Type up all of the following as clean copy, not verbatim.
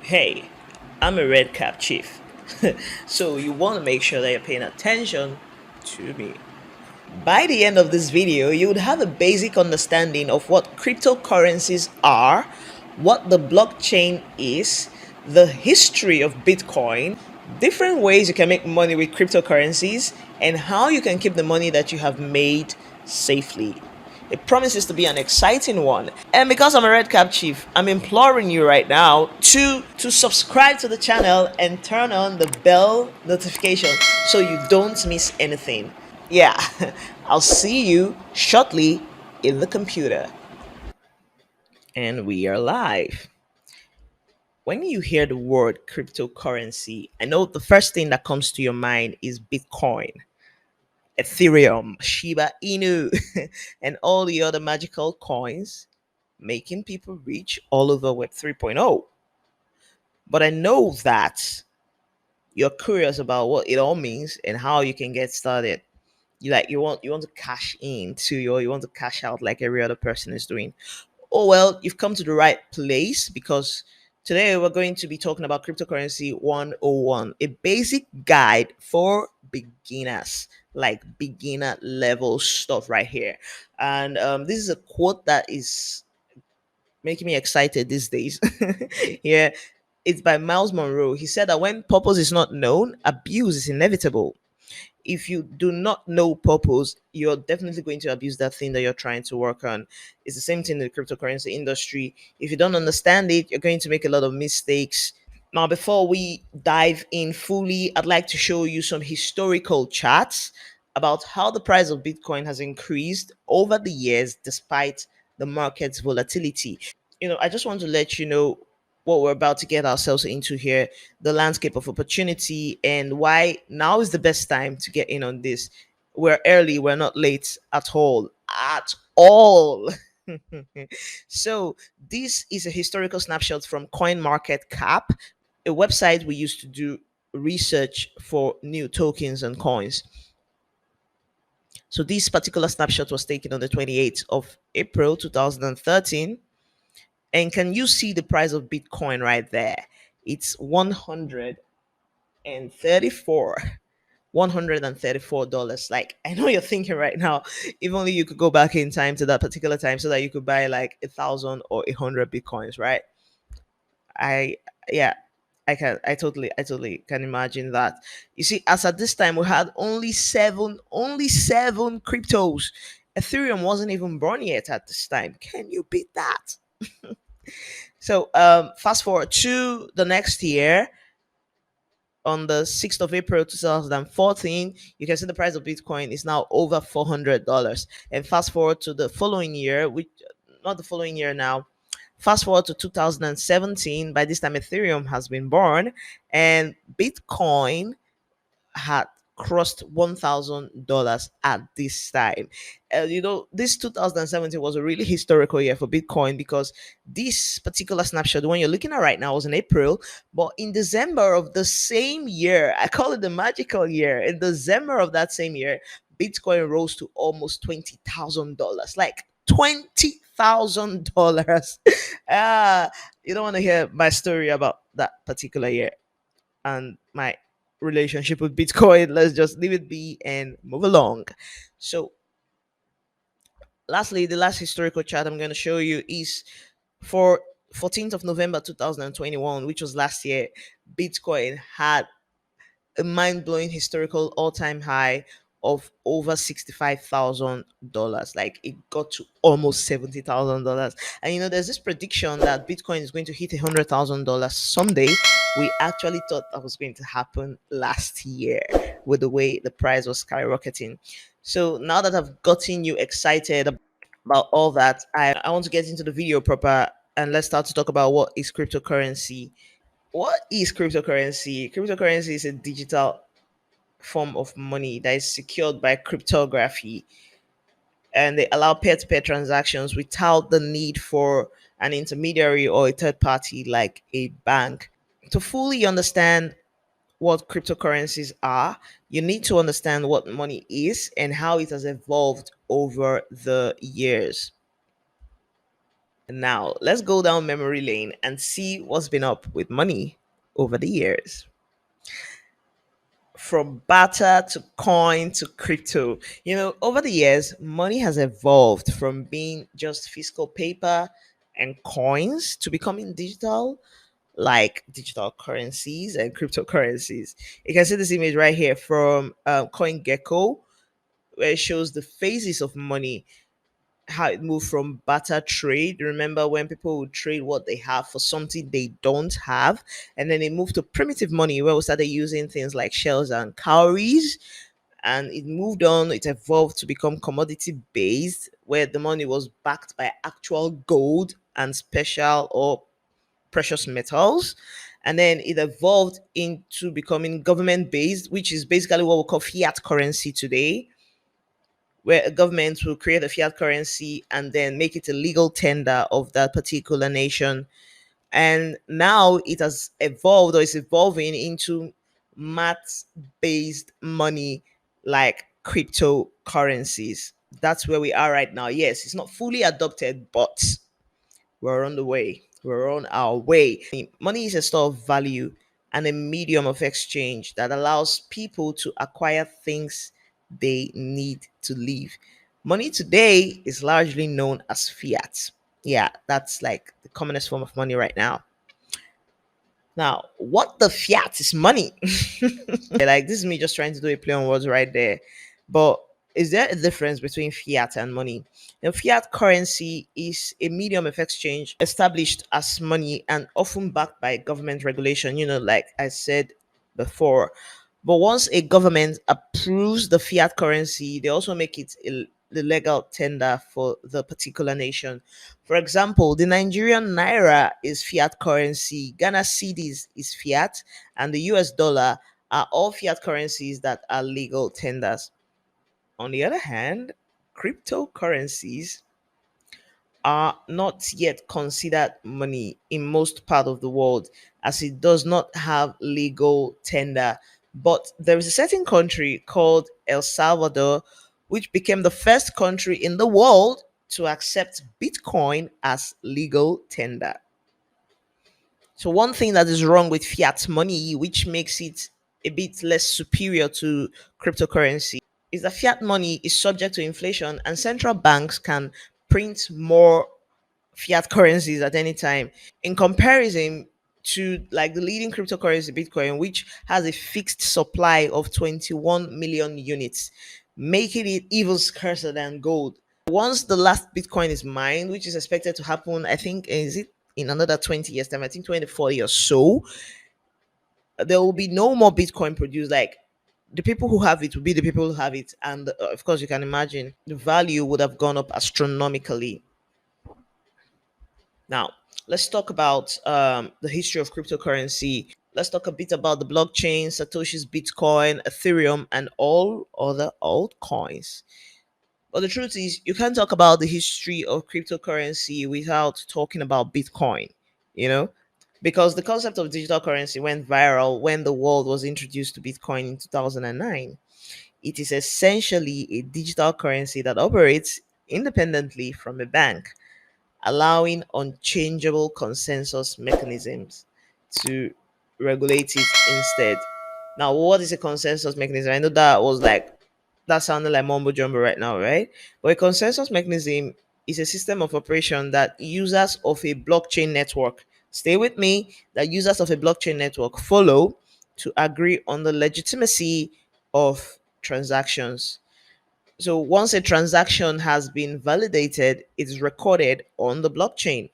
Hey, I'm a red cap chief. So you want to make sure that you're paying attention to me. By the end of this video, you would have a basic understanding of what cryptocurrencies are, what the blockchain is, the history of Bitcoin, different ways you can make money with cryptocurrencies, and how you can keep the money that you have made safely. It promises to be an exciting one. And because I'm a red cap chief, I'm imploring you right now to subscribe to the channel and turn on the bell notification so you don't miss anything. Yeah, I'll see you shortly in the computer. And we are live. When you hear the word cryptocurrency, I know the first thing that comes to your mind is Bitcoin, Ethereum, Shiba Inu, and all the other magical coins making people rich all over Web 3.0. But I know that you're curious about what it all means and how you can get started. You want to cash in to your you want to cash out like every other person is doing. Oh well, you've come to the right place because today we're going to be talking about cryptocurrency 101, a basic guide for beginners, like beginner level stuff right here. And this is a quote that is making me excited these days. Yeah, it's by Miles Monroe. He said that when purpose is not known, abuse is inevitable. If you do not know purpose, you're definitely going to abuse that thing that you're trying to work on. It's the same thing in the cryptocurrency industry. If you don't understand it, you're going to make a lot of mistakes. Now, before we dive in fully, I'd like to show you some historical charts about how the price of Bitcoin has increased over the years despite the market's volatility. I just want to let you know what we're about to get ourselves into here, the landscape of opportunity, and why now is the best time to get in on this. We're early, we're not late at all. At all. So, this is a historical snapshot from CoinMarketCap, a website we used to do research for new tokens and coins. So, this particular snapshot was taken on the 28th of April 2013. And can you see the price of Bitcoin right there? It's 134. $134. Like, I know you're thinking right now, if only you could go back in time to that particular time so that you could buy like 1,000 or 100 Bitcoins, right? I yeah, I totally can imagine that. You see, as at this time we had only seven cryptos. Ethereum wasn't even born yet at this time. Can you beat that? So fast forward to the next year, on the 6th of April 2014, you can see the price of Bitcoin is now over $400. And fast forward to the following year, which not the following year now, fast forward to 2017, by this time Ethereum has been born and Bitcoin had crossed $1,000 at this time. This 2017 was a really historical year for Bitcoin because this particular snapshot, the one you're looking at right now, was in April. But in December of the same year, I call it the magical year, in December of that same year, Bitcoin rose to almost $20,000. Like $20,000. Ah, you don't want to hear my story about that particular year and my relationship with Bitcoin. Let's just leave it be and move along. So, lastly, the last historical chart I'm going to show you is for 14th of November 2021, which was last year. Bitcoin had a mind-blowing historical all-time high of over $65,000. Like, it got to almost $70,000. And there's this prediction that Bitcoin is going to hit $100,000 someday. We actually thought that was going to happen last year with the way the price was skyrocketing. So now that I've gotten you excited about all that, I want to get into the video proper, and let's start to talk about what is cryptocurrency. What is cryptocurrency? Cryptocurrency is a digital form of money that is secured by cryptography, and they allow peer-to-peer transactions without the need for an intermediary or a third party like a bank. To fully understand what cryptocurrencies are, you need to understand what money is and how it has evolved over the years. Now, let's go down memory lane and see what's been up with money over the years. From barter to coin to crypto. Over the years, money has evolved from being just physical paper and coins to becoming digital, like digital currencies and cryptocurrencies. You can see this image right here from CoinGecko, where it shows the phases of money, how it moved from barter trade. Remember when people would trade what they have for something they don't have, and then it moved to primitive money where we started using things like shells and cowries, and it moved on. It evolved to become commodity based, where the money was backed by actual gold and special or precious metals. And then it evolved into becoming government based, which is basically what we call fiat currency today, where a government will create a fiat currency and then make it a legal tender of that particular nation. And now it has evolved, or is evolving into math based money, like cryptocurrencies. That's where we are right now. Yes, it's not fully adopted, but we're on the way. We're on our way. Money is a store of value and a medium of exchange that allows people to acquire things they need to live. Money today is largely known as fiat. Yeah, that's like the commonest form of money right now. Now, what the fiat is money? Like, this is me just trying to do a play on words right there. But is there a difference between fiat and money? Fiat currency is a medium of exchange established as money and often backed by government regulation, like I said before. But once a government approves the fiat currency, they also make it the legal tender for the particular nation. For example, the Nigerian naira is fiat currency, Ghana cedis is fiat, and the US dollar are all fiat currencies that are legal tenders. On the other hand, cryptocurrencies are not yet considered money in most part of the world, as it does not have legal tender. But there is a certain country called El Salvador, which became the first country in the world to accept Bitcoin as legal tender. So one thing that is wrong with fiat money, which makes it a bit less superior to cryptocurrency, is that fiat money is subject to inflation and central banks can print more fiat currencies at any time. In comparison to like the leading cryptocurrency Bitcoin, which has a fixed supply of 21 million units, making it even scarcer than gold. Once the last Bitcoin is mined, which is expected to happen, I think, is it in another 20 years time, I think 2040 or so, there will be no more Bitcoin produced. Like, the people who have it will be the people who have it, and of course you can imagine the value would have gone up astronomically. Now, let's talk about the history of cryptocurrency. Let's talk a bit about the blockchain, Satoshi's Bitcoin, Ethereum, and all other altcoins. But the truth is, you can't talk about the history of cryptocurrency without talking about Bitcoin, you know? Because the concept of digital currency went viral when the world was introduced to Bitcoin in 2009. It is essentially a digital currency that operates independently from a bank, allowing unchangeable consensus mechanisms to regulate it instead. Now, what is a consensus mechanism? I know that sounded like mumbo jumbo right now, right? But a consensus mechanism is a system of operation that users of a blockchain network, stay with me, that users of a blockchain network follow to agree on the legitimacy of transactions. So once a transaction has been validated, it's recorded on the blockchain.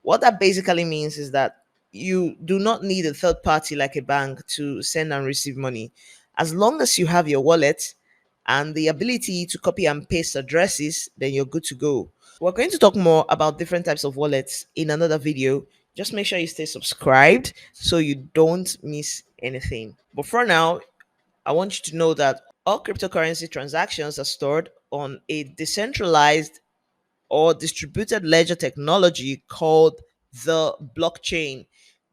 What that basically means is that you do not need a third party like a bank to send and receive money. As long as you have your wallet and the ability to copy and paste addresses, then you're good to go. We're going to talk more about different types of wallets in another video. Just make sure you stay subscribed so you don't miss anything. But for now, I want you to know that all cryptocurrency transactions are stored on a decentralized or distributed ledger technology called the blockchain.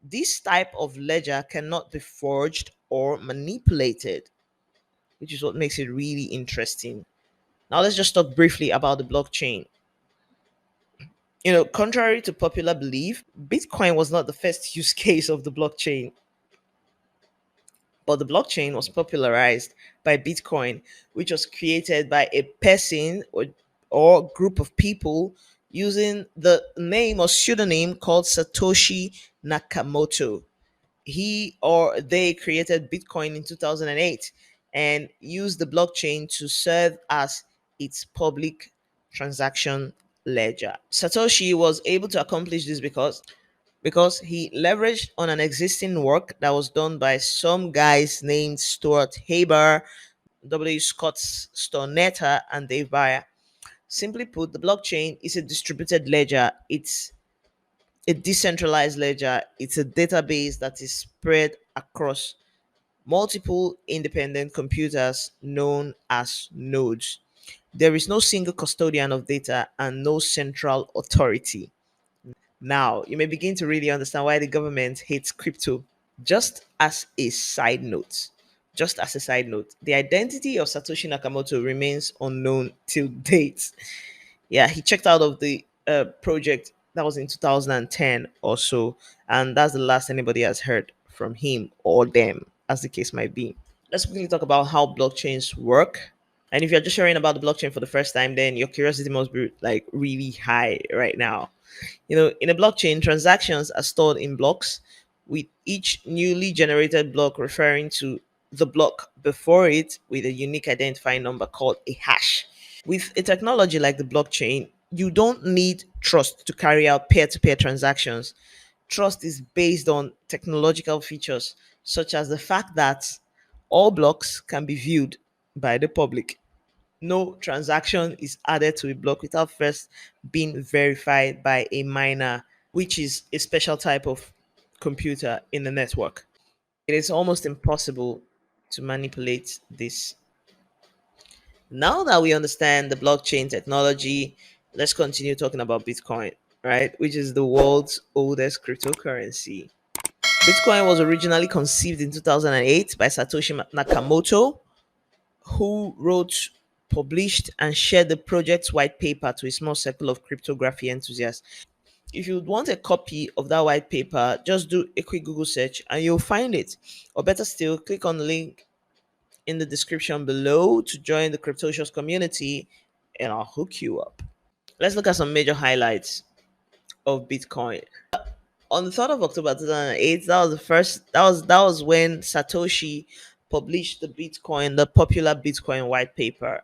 This type of ledger cannot be forged or manipulated, which is what makes it really interesting. Now, let's just talk briefly about the blockchain. Contrary to popular belief, Bitcoin was not the first use case of the blockchain, but the blockchain was popularized by Bitcoin, which was created by a person or group of people using the name or pseudonym called Satoshi Nakamoto. He or they created Bitcoin in 2008 and used the blockchain to serve as its public transaction ledger. Satoshi was able to accomplish this because he leveraged on an existing work that was done by some guys named Stuart Haber, W. Scott Stornetta, and Dave Bayer. Simply put, the blockchain is a distributed ledger. It's a decentralized ledger. It's a database that is spread across multiple independent computers known as nodes. There is no single custodian of data and no central authority. Now, you may begin to really understand why the government hates crypto. Just as a side note, the identity of Satoshi Nakamoto remains unknown till date. Yeah, he checked out of the project that was in 2010 or so, and that's the last anybody has heard from him or them, as the case might be. Let's quickly talk about how blockchains work. And if you're just hearing about the blockchain for the first time, then your curiosity must be like really high right now. In a blockchain, transactions are stored in blocks, with each newly generated block referring to the block before it with a unique identifying number called a hash. With a technology like the blockchain, you don't need trust to carry out peer to peer transactions. Trust is based on technological features, such as the fact that all blocks can be viewed by the public. No transaction is added to a block without first being verified by a miner, which is a special type of computer in the network. It is almost impossible to manipulate this. Now that we understand the blockchain technology, let's continue talking about Bitcoin, right? Which is the world's oldest cryptocurrency. Bitcoin was originally conceived in 2008 by Satoshi Nakamoto, who wrote, published, and shared the project's white paper to a small circle of cryptography enthusiasts. If you want a copy of that white paper, just do a quick Google search and you'll find it. Or better still, click on the link in the description below to join the Cryptocious community and I'll hook you up. Let's look at some major highlights of Bitcoin. On the 3rd of October 2008, that was when Satoshi published the popular Bitcoin white paper.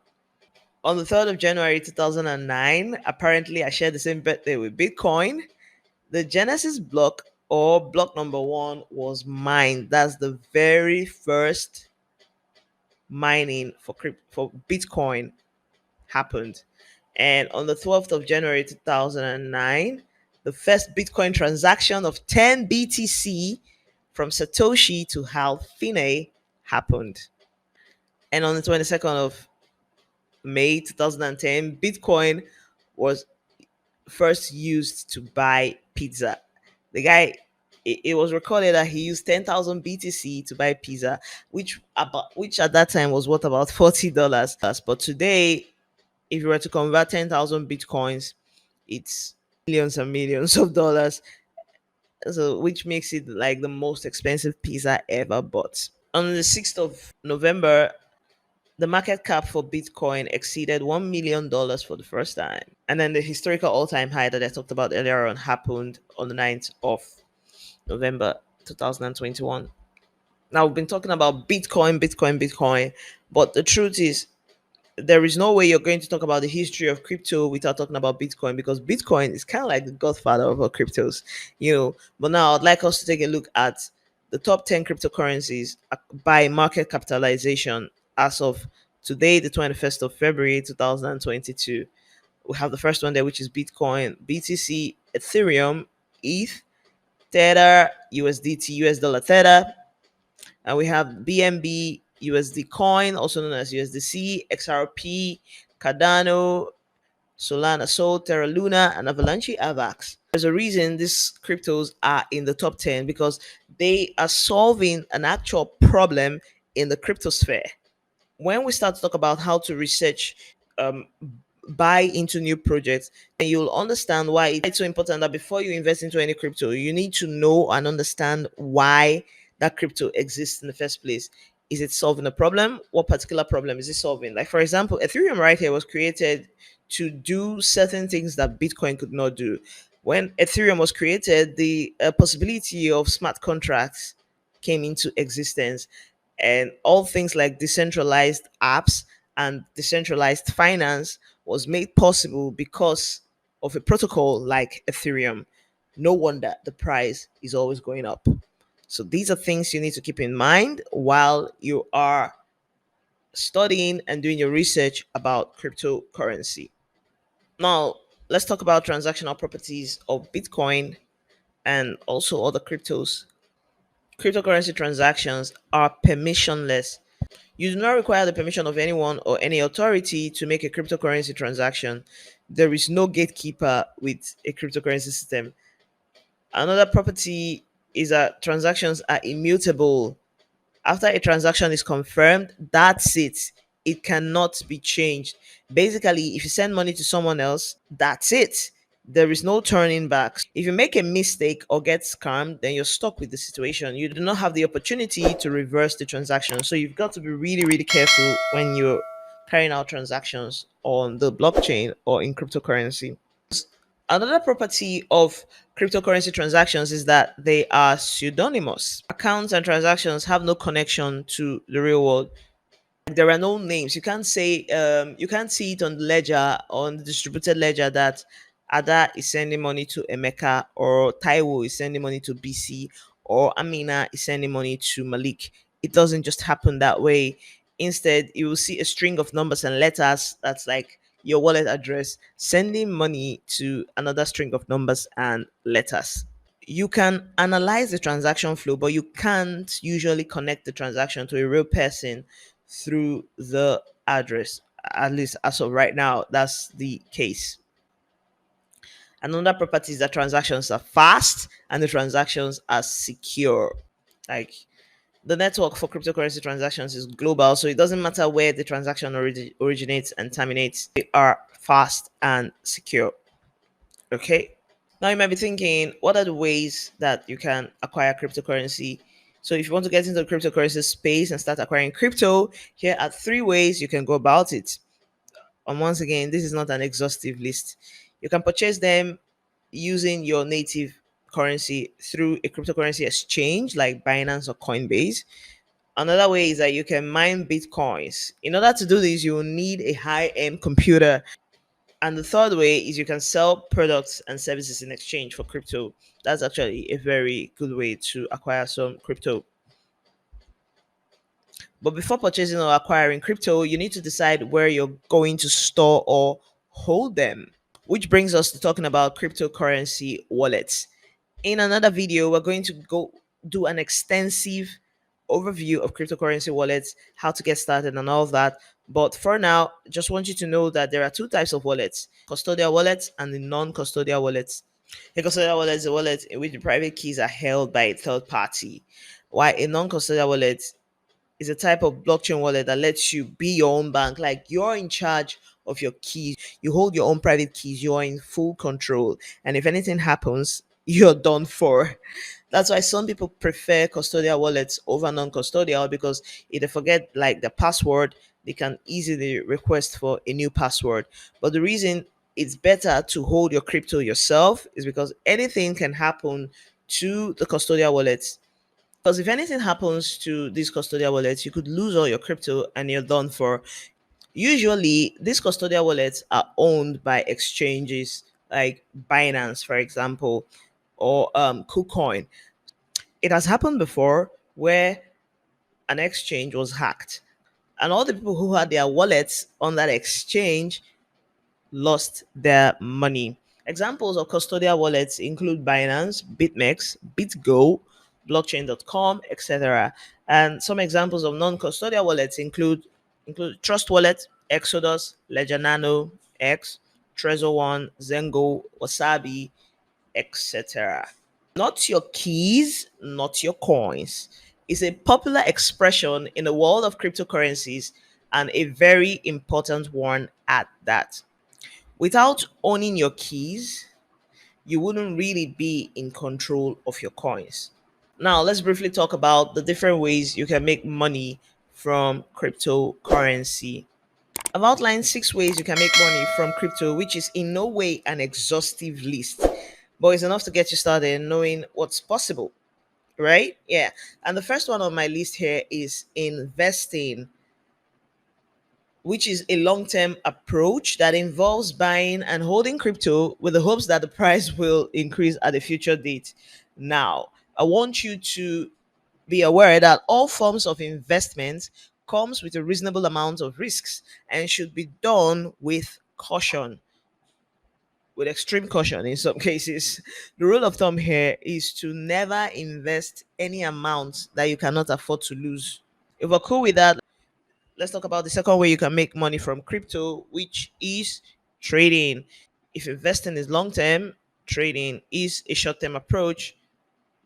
On the 3rd of January 2009, apparently I shared the same birthday with Bitcoin. The Genesis block, or block number 1, was mined. That's the very first mining for Bitcoin happened. And on the 12th of January 2009, the first Bitcoin transaction of 10 BTC from Satoshi to Hal Finney happened. And on the 22nd of May 2010, Bitcoin was first used to buy pizza. The guy, it was recorded that he used 10,000 BTC to buy pizza, which at that time was worth about $40. But today, if you were to convert 10,000 bitcoins, it's millions and millions of dollars. So, which makes it like the most expensive pizza ever bought. On the 6th of November, the market cap for Bitcoin exceeded $1 million for the first time. And then the historical all time high that I talked about earlier on happened on the 9th of November 2021. Now, we've been talking about Bitcoin, Bitcoin, Bitcoin, but the truth is, there is no way you're going to talk about the history of crypto without talking about Bitcoin, because Bitcoin is kind of like the godfather of all cryptos. But now I'd like us to take a look at the top 10 cryptocurrencies by market capitalization as of today, the 21st of February 2022. We have the first one there, which is Bitcoin, BTC, Ethereum, ETH, Tether, USDT, US dollar Tether, and we have BNB USD coin, also known as USDC, XRP, Cardano, Solana Sol, Terra Luna, and Avalanche Avax. There's a reason these cryptos are in the top 10, because they are solving an actual problem in the cryptosphere. When we start to talk about how to research um, buy into new projects, and you'll understand why it's so important that before you invest into any crypto, you need to know and understand why that crypto exists in the first place. Is it solving a problem? What particular problem is it solving? Like, for example, Ethereum right here was created to do certain things that Bitcoin could not do. When Ethereum was created, the possibility of smart contracts came into existence, and all things like decentralized apps and decentralized finance was made possible because of a protocol like Ethereum. No wonder the price is always going up. So these are things you need to keep in mind while you are studying and doing your research about cryptocurrency. Now, let's talk about transactional properties of Bitcoin and also other cryptos. Cryptocurrency transactions are permissionless. You do not require the permission of anyone or any authority to make a cryptocurrency transaction. There is no gatekeeper with a cryptocurrency system. Another property is that transactions are immutable. After a transaction is confirmed, that's it. It cannot be changed. Basically, if you send money to someone else, that's it. There is no turning back. If you make a mistake or get scammed, then you're stuck with the situation. You do not have the opportunity to reverse the transaction. So you've got to be really, really careful when you're carrying out transactions on the blockchain or in cryptocurrency. Another property of cryptocurrency transactions is that they are pseudonymous. Accounts and transactions have no connection to the real world. There are no names. You can't see it on the ledger, on the distributed ledger, that Ada is sending money to Emeka, or Taiwo is sending money to BC, or Amina is sending money to Malik. It doesn't just happen that way. Instead, you will see a string of numbers and letters that's like your wallet address sending money to another string of numbers and letters. You can analyze the transaction flow, but you can't usually connect the transaction to a real person through the address. At least as of right now, that's the case. Another property is that transactions are fast and the transactions are secure. Like, the network for cryptocurrency transactions is global, so it doesn't matter where the transaction originates and terminates. They are fast and secure. Okay. Now you might be thinking, what are the ways that you can acquire cryptocurrency? So if you want to get into the cryptocurrency space and start acquiring crypto, here are three ways you can go about it. And once again, this is not an exhaustive list. You can purchase them using your native currency through a cryptocurrency exchange like Binance or Coinbase. Another way is that you can mine bitcoins. In order to do this, you will need a high-end computer. And the third way is you can sell products and services in exchange for crypto. That's actually a very good way to acquire some crypto. But before purchasing or acquiring crypto, you need to decide where you're going to store or hold them. Which brings us to talking about cryptocurrency wallets. In another video, we're going to go do an extensive overview of cryptocurrency wallets, how to get started, and all of that. But for now, just want you to know that there are two types of wallets: custodial wallets and the non custodial wallets. A custodial wallet is a wallet in which the private keys are held by a third party, while a non custodial wallet is a type of blockchain wallet that lets you be your own bank. Like, you're in charge of your keys, you hold your own private keys, you're in full control. And if anything happens, you're done for. That's why some people prefer custodial wallets over non custodial, because if they forget like the password, they can easily request for a new password. But the reason it's better to hold your crypto yourself is because anything can happen to the custodial wallets. Because if anything happens to these custodial wallets, you could lose all your crypto and you're done for. Usually, these custodial wallets are owned by exchanges like Binance, for example, or KuCoin. It has happened before where an exchange was hacked, and all the people who had their wallets on that exchange lost their money. Examples of custodial wallets include Binance, BitMEX, BitGo, blockchain.com, etc. And some examples of non-custodial wallets include Trust Wallet, Exodus, Ledger Nano, X, Trezor One, Zengo, Wasabi, etc. Not your keys, not your coins is a popular expression in the world of cryptocurrencies, and a very important one at that. Without owning your keys, you wouldn't really be in control of your coins. Now, let's briefly talk about the different ways you can make money from cryptocurrency. I've outlined 6 ways you can make money from crypto, which is in no way an exhaustive list, but it's enough to get you started knowing what's possible, right? Yeah. And the first one on my list here is investing, which is a long term approach that involves buying and holding crypto with the hopes that the price will increase at a future date. Now, I want you to be aware that all forms of investment comes with a reasonable amount of risks and should be done with caution, with extreme caution in some cases. The rule of thumb here is to never invest any amount that you cannot afford to lose. If we're cool with that, let's talk about the second way you can make money from crypto, which is trading. If investing is long term, trading is a short term approach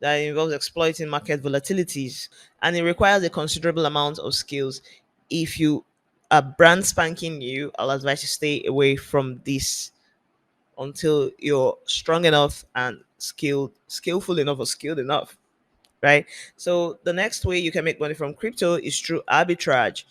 that involves exploiting market volatilities, and it requires a considerable amount of skills. If you are brand spanking new, I'll advise you stay away from this until you're strong enough and skillful enough or skilled enough, right? So the next way you can make money from crypto is through arbitrage.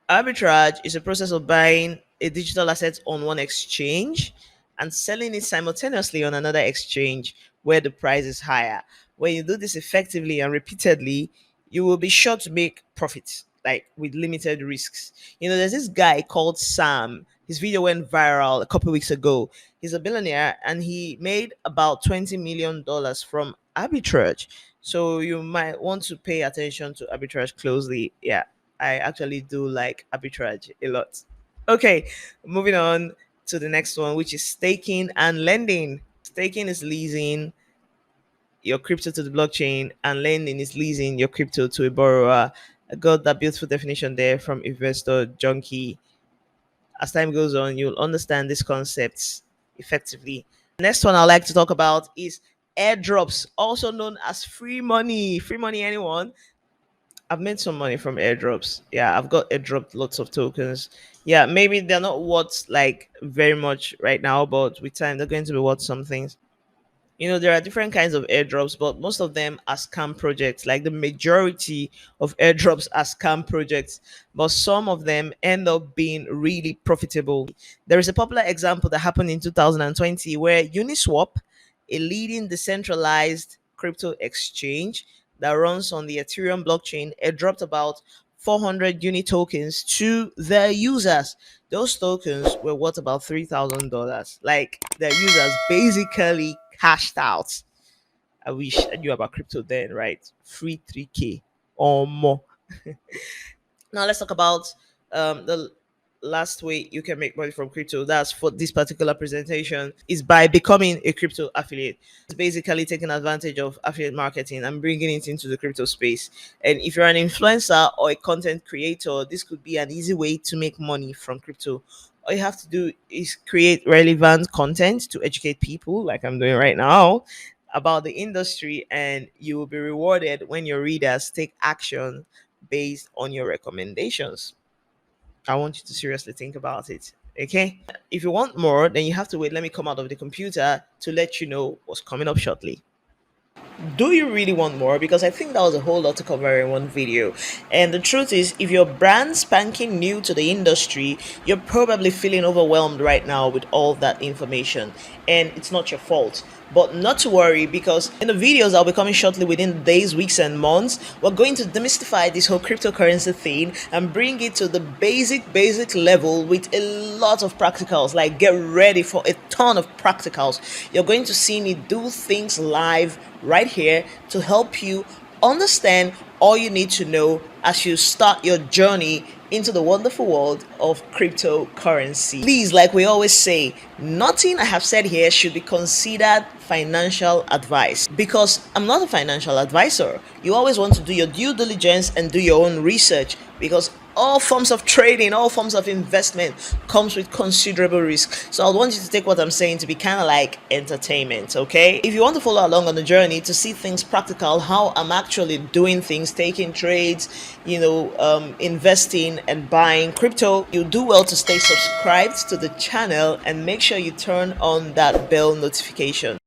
Arbitrage is a process of buying a digital asset on one exchange and selling it simultaneously on another exchange where the price is higher. When you do this effectively and repeatedly, you will be sure to make profits, like with limited risks. There's this guy called Sam. His video went viral a couple weeks ago. He's a billionaire and he made about $20 million from arbitrage. So you might want to pay attention to arbitrage closely. Yeah, I actually do like arbitrage a lot. Okay, moving on to the next one, which is staking and lending. Staking is leasing your crypto to the blockchain, and lending is leasing your crypto to a borrower. I got that beautiful definition there from Investor Junkie. As time goes on, you'll understand these concepts effectively. Next one I'd like to talk about is airdrops, also known as free money. Free money, anyone? I've made some money from airdrops. Yeah, I've got airdropped lots of tokens. Yeah, maybe they're not worth like very much right now, but with time they're going to be worth some things. There are different kinds of airdrops, but most of them are scam projects. Like the majority of airdrops are scam projects, but some of them end up being really profitable. There is a popular example that happened in 2020 where Uniswap, a leading decentralized crypto exchange that runs on the Ethereum blockchain, airdropped about 400 uni tokens to their users. Those tokens were worth about $3,000. Like their users basically cashed out. I wish I knew about crypto then, right? Free 3K or more. Now let's talk about the last way you can make money from crypto. That's for this particular presentation is by becoming a crypto affiliate. It's basically taking advantage of affiliate marketing and bringing it into the crypto space. And if you're an influencer or a content creator, this could be an easy way to make money from crypto. All you have to do is create relevant content to educate people, like I'm doing right now, about the industry, and you will be rewarded when your readers take action based on your recommendations. I want you to seriously think about it. Okay? If you want more, then you have to wait. Let me come out of the computer to let you know what's coming up shortly. Do you really want more? Because I think that was a whole lot to cover in one video. And the truth is, if you're brand spanking new to the industry, you're probably feeling overwhelmed right now with all that information. And it's not your fault. But not to worry, because in the videos I'll be coming shortly within days, weeks, and months, we're going to demystify this whole cryptocurrency thing and bring it to the basic level with a lot of practicals. Like, get ready for a ton of practicals. You're going to see me do things live right here to help you understand all you need to know as you start your journey into the wonderful world of cryptocurrency. Please, like we always say, nothing I have said here should be considered financial advice, because I'm not a financial advisor. You always want to do your due diligence and do your own research, because all forms of trading, all forms of investment comes with considerable risk. So I want you to take what I'm saying to be kind of like entertainment, okay? If you want to follow along on the journey to see things practical, how I'm actually doing things, taking trades, investing and buying crypto, you do well to stay subscribed to the channel and make sure you turn on that bell notification.